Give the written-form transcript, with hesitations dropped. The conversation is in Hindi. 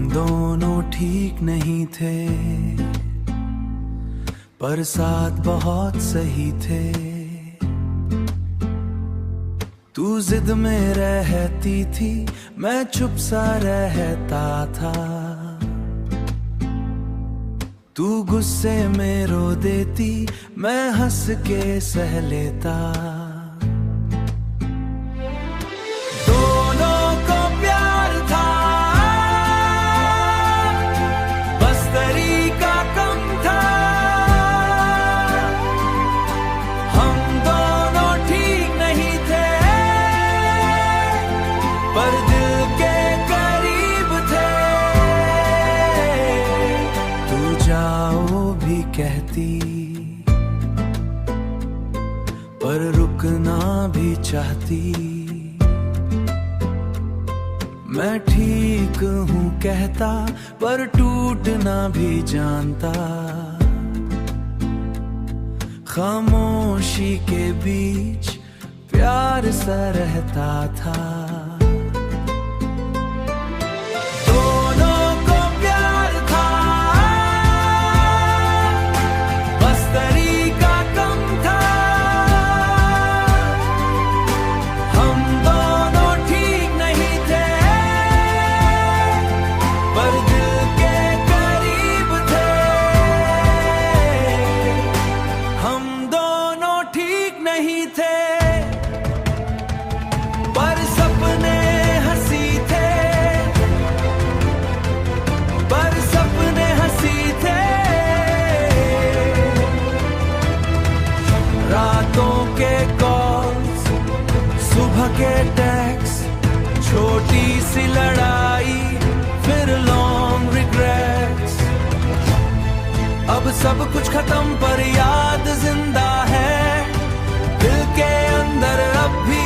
दोनों ठीक नहीं थे, पर साथ बहुत सही थे। तू जिद में रहती थी, मैं चुप सा रहता था। तू गुस्से में रो देती, मैं हंस के सह लेता। दोनों को प्यार था, बस तरीका कम था। हम दोनों ठीक नहीं थे, पर दिल के करीब थे। तू जाओ भी कहती, पर रुकना भी चाहती। मैं ठीक हूँ कहता, पर टूटना भी जानता। खामोशी के बीच प्यार सा रहता था। दोनों को प्यार था, बस तरीका कम था। हम दोनों ठीक नहीं थे, पर दिल के करीब थे। हम दोनों ठीक नहीं थे, पर सपने हंसी थे। पर सपने हंसी थे। रातों के कॉल्स, सुबह के टैक्स, छोटी सी लड़ाई, फिर लॉन्ग रिग्रेट्स। अब सब कुछ खत्म, पर याद जिंदा है दिल के अंदर अब भी।